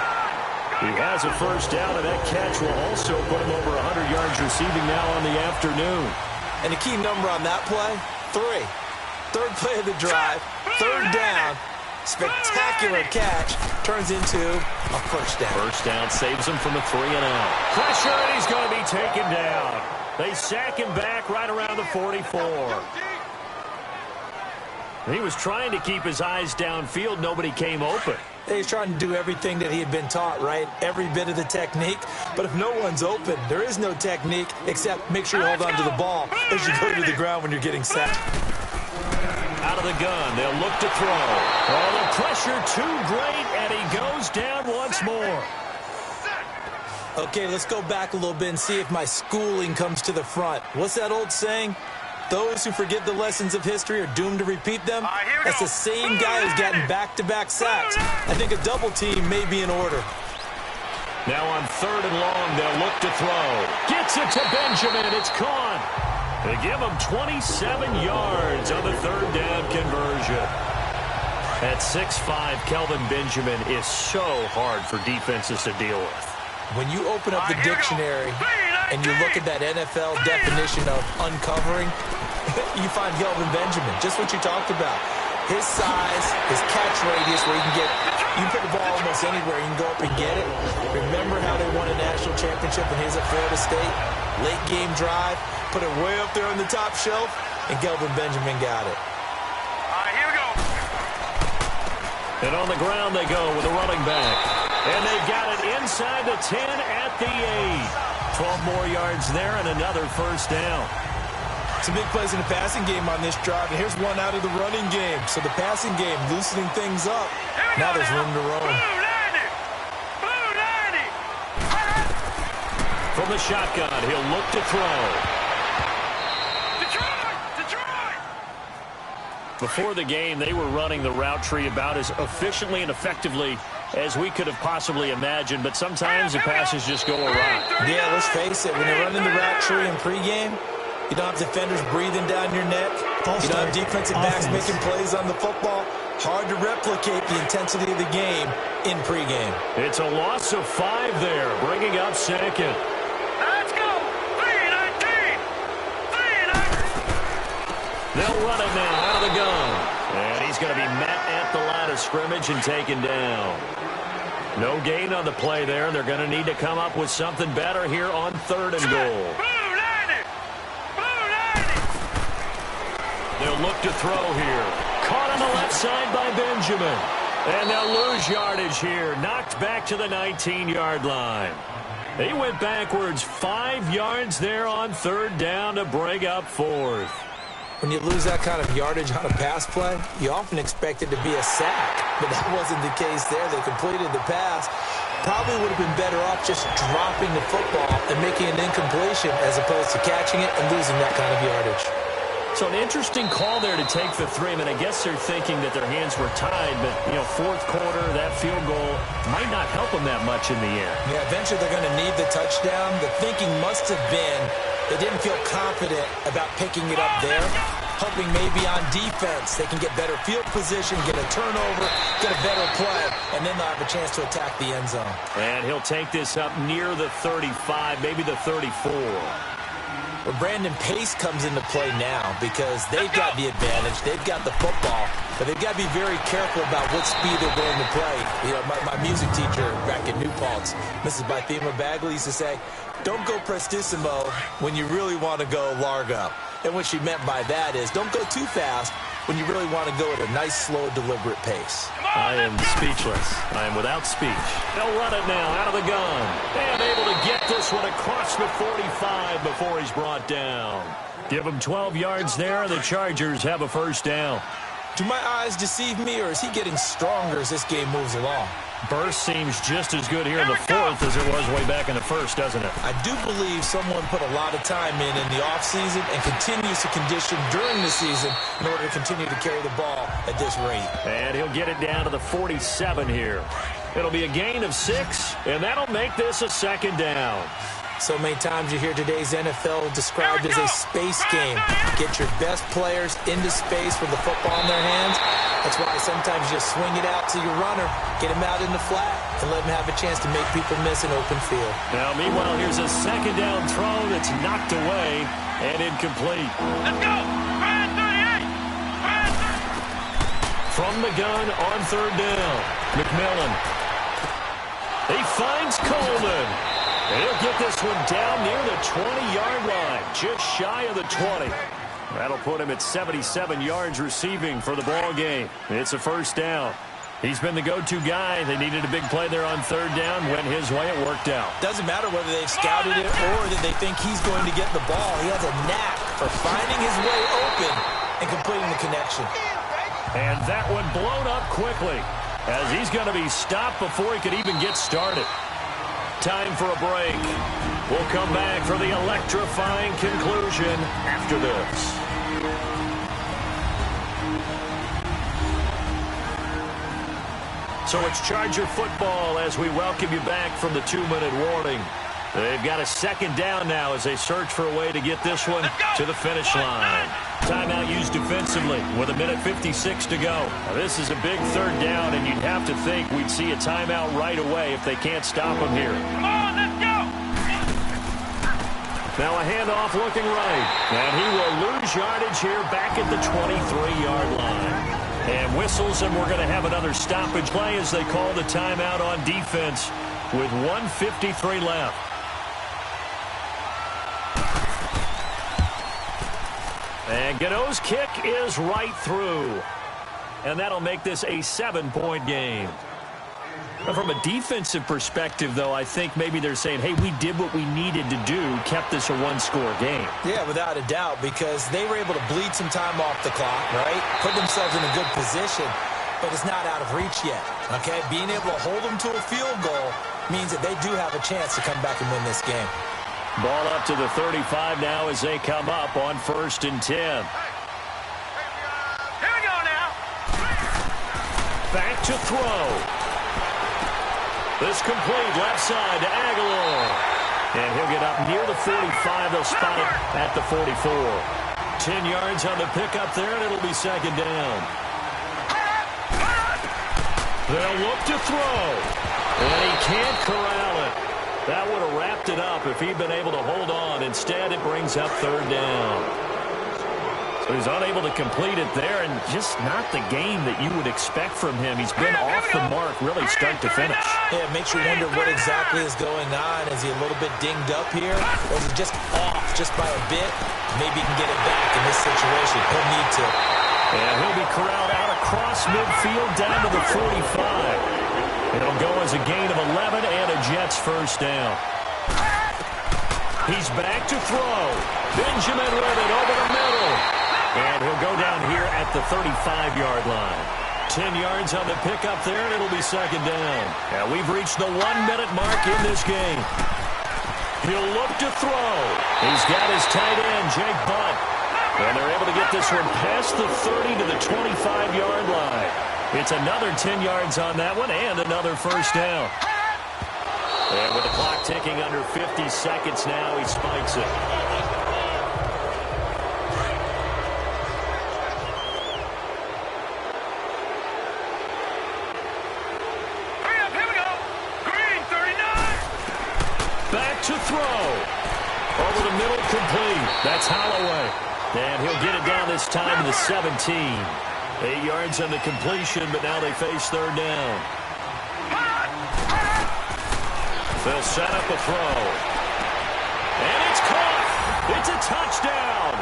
He has a first down, and that catch will also put him over 100 yards receiving now on the afternoon. And the key number on that play, 3. Third play of the drive, third down, spectacular catch, turns into a first down. First down saves him from a 3-and-out. Pressure, and he's going to be taken down. They sack him back right around the 44. He was trying to keep his eyes downfield. Nobody came open. He's trying to do everything that he had been taught, right? Every bit of the technique. But if no one's open, there is no technique except make sure you hold on to the ball as you go to the ground when you're getting sacked. Out of the gun, they'll look to throw. Oh, the pressure too great, and he goes down once more. Okay, let's go back a little bit and see if my schooling comes to the front. What's that old saying? Those who forget the lessons of history are doomed to repeat them. That's the same guy who's gotten back-to-back sacks. I think a double team may be in order. Now on third and long, they'll look to throw. Gets it to Benjamin. It's caught. They give him 27 yards on the third down conversion. At 6'5", Kelvin Benjamin is so hard for defenses to deal with. When you open up the dictionary and you look at that NFL definition of uncovering, you find Kelvin Benjamin, just what you talked about. His size, his catch radius where you put the ball almost anywhere, you can go up and get it. Remember how they won a national championship when he was at Florida State? Late game drive, put it way up there on the top shelf, and Kelvin Benjamin got it. All right, here we go. And on the ground they go with a running back. And they got it inside the 10 at the 8. 12 more yards there and another first down. Some big plays in the passing game on this drive, and here's one out of the running game. So the passing game loosening things up. Now there's room to roam. From the shotgun, he'll look to throw. Before the game, they were running the route tree about as efficiently and effectively as we could have possibly imagined, but sometimes the passes just go awry. Yeah, let's face it, when they're running the route tree in pregame, you don't have defenders breathing down your neck. False You know, start. defensive backs Offense. making plays on the football. Hard to replicate the intensity of the game in pregame. It's a loss of 5 there, bringing up second. Let's go. 3-19. 3-19. They'll run it now out of the gun. And he's going to be met at the line of scrimmage and taken down. No gain on the play there, and they're going to need to come up with something better here on 3rd and goal. Blue 90. Blue 90. They'll look to throw here. Caught on the left side by Benjamin. And they'll lose yardage here. Knocked back to the 19-yard line. He went backwards 5 yards there on 3rd down to bring up 4th. When you lose that kind of yardage on a pass play, you often expect it to be a sack. But that wasn't the case there. They completed the pass. Probably would have been better off just dropping the football and making an incompletion as opposed to catching it and losing that kind of yardage. So an interesting call there to take the 3. I mean, I guess they're thinking that their hands were tied, but, you know, 4th quarter, that field goal might not help them that much in the end. Yeah, eventually they're going to need the touchdown. The thinking must have been they didn't feel confident about picking it up there, hoping maybe on defense they can get better field position, get a turnover, get a better play, and then they'll have a chance to attack the end zone. And he'll take this up near the 35, maybe the 34. Well, Brandon Pace comes into play now because they've got the advantage. They've got the football, but they've got to be very careful about what speed they're going to play. You know, my music teacher back in New Paltz, Mrs. Bythema Bagley, used to say, don't go prestissimo when you really want to go largo. And what she meant by that is don't go too fast when you really want to go at a nice, slow, deliberate pace. I am speechless. I am without speech. They'll run it now out of the gun. And able to get this one across the 45 before he's brought down. Give him 12 yards there, and the Chargers have a 1st down. Do my eyes deceive me, or is he getting stronger as this game moves along? Burst seems just as good here in the 4th as it was way back in the 1st, doesn't it? I do believe someone put a lot of time in the offseason and continues to condition during the season in order to continue to carry the ball at this rate. And he'll get it down to the 47 here. It'll be a gain of 6, and that'll make this a 2nd down. So many times you hear today's NFL described as a space game. Get your best players into space with the football in their hands. That's why sometimes you just swing it out to your runner, get him out in the flat, and let him have a chance to make people miss an open field. Now, meanwhile, here's a 2nd down throw that's knocked away and incomplete. Let's go. 38. From the gun on 3rd down, McMillan. He finds Coleman. And he'll get this one down near the 20-yard line, just shy of the 20. That'll put him at 77 yards receiving for the ball game. It's a 1st down. He's been the go-to guy. They needed a big play there on 3rd down. Went his way. It worked out. Doesn't matter whether they've scouted it or that they think he's going to get the ball. He has a knack for finding his way open and completing the connection. And that one blown up quickly as he's going to be stopped before he could even get started. Time for a break. We'll come back for the electrifying conclusion after this. So it's Charger football as we welcome you back from the 2-minute warning. They've got a 2nd down now as they search for a way to get this one to the finish line. Timeout used defensively with 1:56 to go. Now, this is a big 3rd down, and you'd have to think we'd see a timeout right away if they can't stop them here. Come on, let's go. Now a handoff looking right. And he will lose yardage here back at the 23-yard line. And whistles, and we're going to have another stoppage play as they call the timeout on defense with 1:53 left. And Gano's kick is right through. And that'll make this a 7-point game. Now, from a defensive perspective, though, I think maybe they're saying, hey, we did what we needed to do, kept this a 1-score game. Yeah, without a doubt, because they were able to bleed some time off the clock, right? Put themselves in a good position, but it's not out of reach yet, okay? Being able to hold them to a field goal means that they do have a chance to come back and win this game. Ball up to the 35 now as they come up on 1st and 10. Here we go now. Back to throw. This complete left side to Aguilar. And he'll get up near the 45. They'll spot it at the 44. 10 yards on the pickup there, and it'll be second down. They'll look to throw, and he can't corral it. That would have wrapped it up if he'd been able to hold on. Instead, it brings up third down. So he's unable to complete it there, and just not the game that you would expect from him. He's been off the mark really start to finish. Yeah, it makes you wonder what exactly is going on. Is he a little bit dinged up here, or is he just off just by a bit? Maybe he can get it back in this situation. He'll need to. And he'll be corralled out across midfield down to the 45. It'll go as a gain of 11 and a Jets first down. He's back to throw. Benjamin with it over the middle. And he'll go down here at the 35-yard line. 10 yards on the pickup there, and it'll be second down. And we've reached the 1-minute mark in this game. He'll look to throw. He's got his tight end, Jake Butt. And they're able to get this one past the 30 to the 25-yard line. It's another 10 yards on that one and another first down. And with the clock ticking under 50 seconds now, he spikes it. To throw. Over the middle, complete. That's Holloway. And he'll get it down this time to the 17. 8 yards on the completion, but now they face third down. They'll set up a throw. And it's caught. It's a touchdown.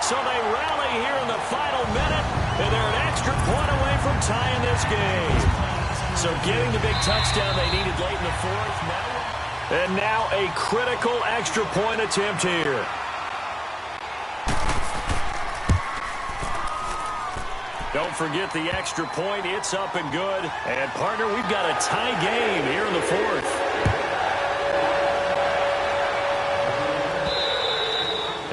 So they rally here in the final minute, and they're an extra point away from tying this game. So getting the big touchdown they needed late in the fourth. And now a critical extra point attempt here. Don't forget the extra point. It's up and good. And, partner, we've got a tie game here in the fourth.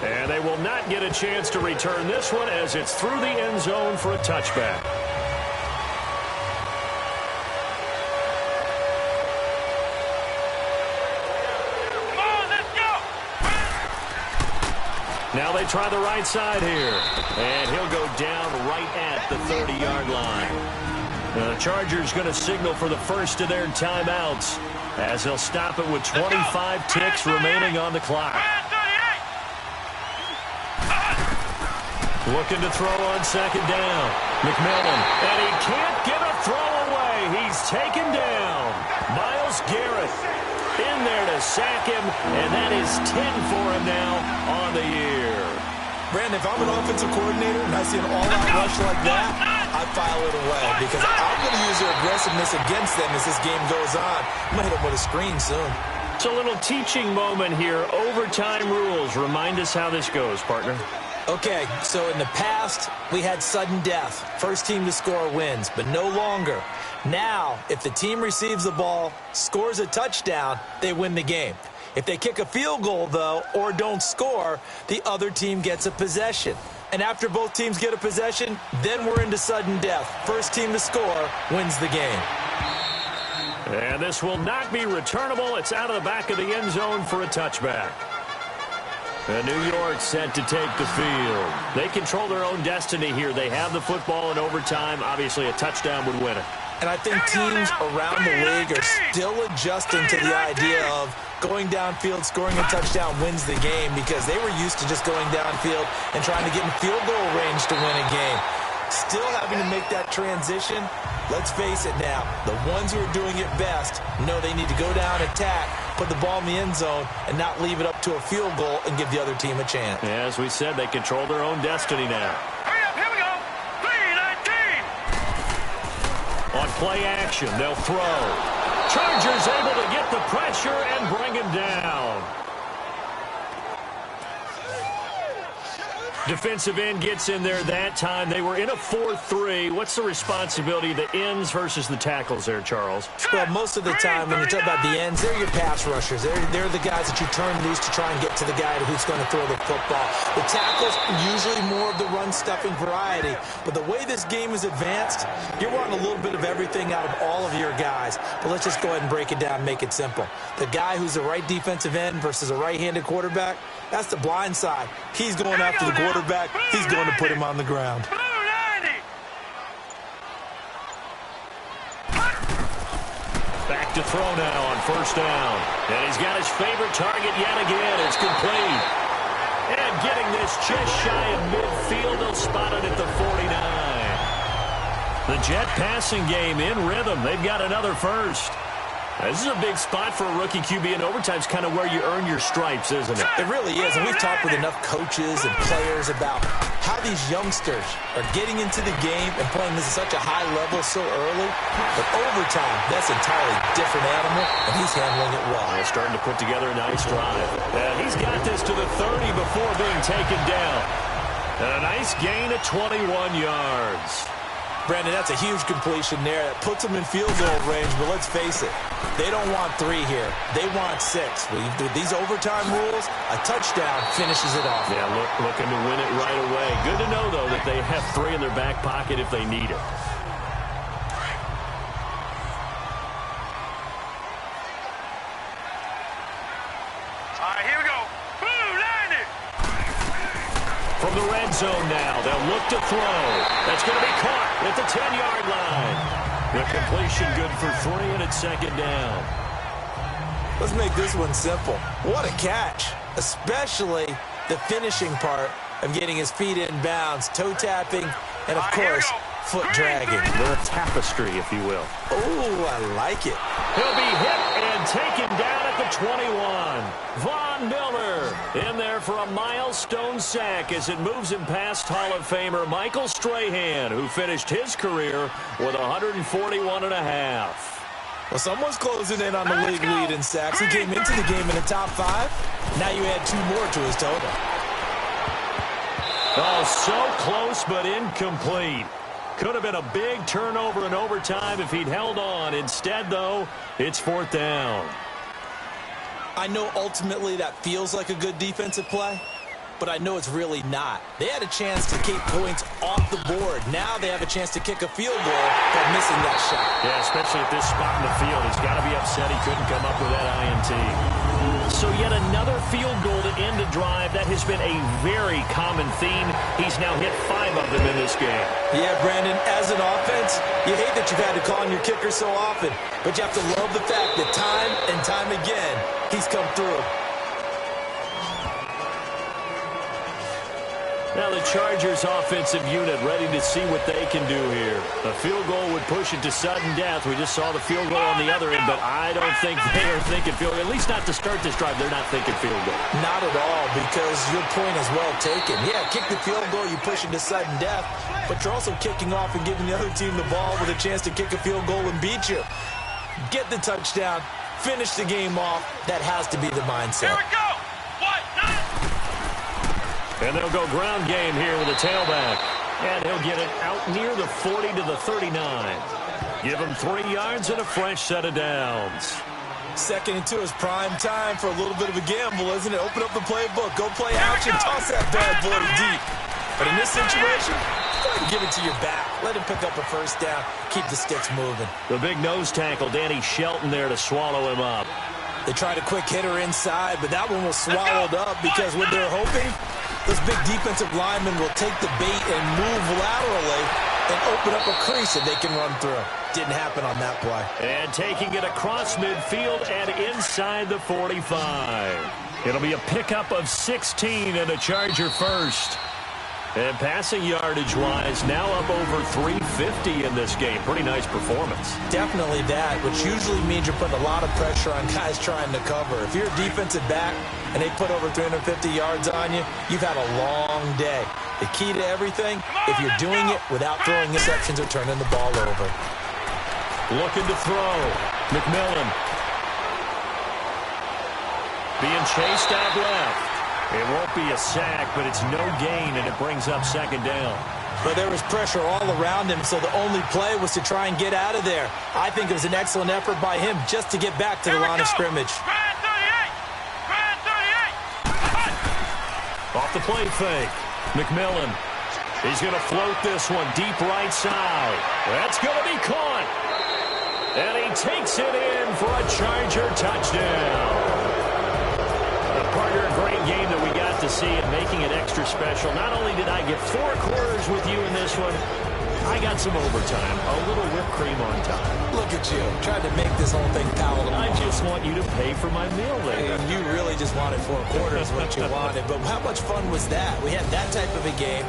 And they will not get a chance to return this one as it's through the end zone for a touchback. Now they try the right side here. And he'll go down right at the 30-yard line. The Chargers going to signal for the first of their timeouts as they'll stop it with 25 ticks remaining on the clock. Looking to throw on second down. McMillan. And he can't get a throw away. He's taken down. Myles Garrett in there to sack him, and that is 10 for him now on the year. Brandon, if I'm an offensive coordinator and I see an all-out rush like that, I file it away because I'm going to use their aggressiveness against them as this game goes on. I'm going to hit them with a screen soon. It's a little teaching moment here. Overtime rules. Remind us how this goes, partner. Okay, so in the past, we had sudden death. First team to score wins, but no longer. Now, if the team receives the ball, scores a touchdown, they win the game. If they kick a field goal, though, or don't score, the other team gets a possession. And after both teams get a possession, then we're into sudden death. First team to score wins the game. And this will not be returnable. It's out of the back of the end zone for a touchback. And New York set to take the field. They control their own destiny here. They have the football in overtime. Obviously, a touchdown would win it. And I think teams around the league are still adjusting to the idea of going downfield, scoring a touchdown wins the game because they were used to just going downfield and trying to get in field goal range to win a game. Still having to make that transition. Let's face it now, the ones who are doing it best know they need to go down, attack, put the ball in the end zone, and not leave it up to a field goal and give the other team a chance. Yeah, as we said, they control their own destiny now. Hurry up, here we go. 3-19. On play action, they'll throw. Chargers able to get the pressure and bring him down. Defensive end gets in there that time. They were in a 4-3. What's the responsibility of the ends versus the tackles there, Charles? Well, most of the time when you talk about the ends, they're your pass rushers. They're the guys that you turn loose to try and get to the guy who's going to throw the football. The tackles, usually more of the run run-stuffing variety. But the way this game is advanced, you're wanting a little bit of everything out of all of your guys. But let's just go ahead and break it down and make it simple. The guy who's the right defensive end versus a right-handed quarterback, that's the blind side. He's going after the quarterback. He's going to put him on the ground. Back to throw now on first down. And he's got his favorite target yet again. It's complete. And getting this just shy of midfield, they'll spot it at the 49. The Jet passing game in rhythm. They've got another first. This is a big spot for a rookie QB, and overtime's kind of where you earn your stripes, isn't it? It really is, and we've talked with enough coaches and players about how these youngsters are getting into the game and playing this at such a high level so early. But overtime, that's an entirely different animal, and he's handling it well. He's starting to put together a nice drive. And he's got this to the 30 before being taken down. And a nice gain of 21 yards. Brandon, that's a huge completion there. That puts them in field goal range, but let's face it, they don't want 3 here. They want 6. With these overtime rules, a touchdown finishes it off. Yeah, looking to win it right away. Good to know, though, that they have 3 in their back pocket if they need it. From the red zone now, they'll look to throw. That's going to be caught at the 10-yard line. The completion good for 3, and it's second down. Let's make this one simple. What a catch, especially the finishing part of getting his feet in bounds, toe tapping, and, of course, foot dragging. A little tapestry, if you will. Oh, I like it. He'll be hit and taken down at the 21. Von Miller in there for a milestone sack as it moves him past Hall of Famer Michael Strahan, who finished his career with 141.5. Well, someone's closing in on the league lead in sacks. He came into the game in the top 5. Now you add 2 more to his total. Oh, so close but incomplete. Could have been a big turnover in overtime if he'd held on. Instead, though, it's 4th down. I know ultimately that feels like a good defensive play, but I know it's really not. They had a chance to keep points off the board. Now they have a chance to kick a field goal by missing that shot. Yeah, especially at this spot in the field. He's got to be upset he couldn't come up with that INT. So yet another field goal to end a drive. That has been a very common theme. He's now hit 5 of them in this game. Yeah, Brandon, as an offense, you hate that you've had to call on your kicker so often, but you have to love the fact that time and time again, he's come through. Now the Chargers offensive unit ready to see what they can do here. A field goal would push it to sudden death. We just saw the field goal on the other end, but I don't think they are thinking field goal. At least not to start this drive. They're not thinking field goal. Not at all, because your point is well taken. Yeah, kick the field goal, you push it to sudden death, but you're also kicking off and giving the other team the ball with a chance to kick a field goal and beat you. Get the touchdown, finish the game off. That has to be the mindset. Here we go. And they'll go ground game here with a tailback. And he'll get it out near the 40 to the 39. Give him 3 yards and a fresh set of downs. 2nd and 2 is prime time for a little bit of a gamble, isn't it? Open up the playbook, go play action, toss that bad boy deep. But in this situation, go ahead and give it to your back. Let him pick up a first down. Keep the sticks moving. The big nose tackle, Danny Shelton there to swallow him up. They tried a quick hitter inside, but that one was swallowed up because what they're hoping, those big defensive linemen will take the bait and move laterally and open up a crease that they can run through. Didn't happen on that play. And taking it across midfield and inside the 45. It'll be a pickup of 16 and a Charger first. And passing yardage-wise, now up over 350 in this game. Pretty nice performance. Definitely that, which usually means you're putting a lot of pressure on guys trying to cover. If you're a defensive back and they put over 350 yards on you, you've had a long day. The key to everything, if you're doing it without throwing interceptions or turning the ball over. Looking to throw. McMillan. Being chased out left. It won't be a sack, but it's no gain, and it brings up 2nd down. But there was pressure all around him, so the only play was to try and get out of there. I think it was an excellent effort by him just to get back to the line of scrimmage. Off the play fake. McMillan. He's going to float this one deep right side. That's going to be caught. And he takes it in for a Charger touchdown. Partner, a great game that we got to see and making it extra special. Not only did I get 4 quarters with you in this one, I got some overtime, a little whipped cream on top. Look at you, trying to make this whole thing palatable. I just want you to pay for my meal later. And you really just wanted 4 quarters, what you wanted. But how much fun was that? We had that type of a game.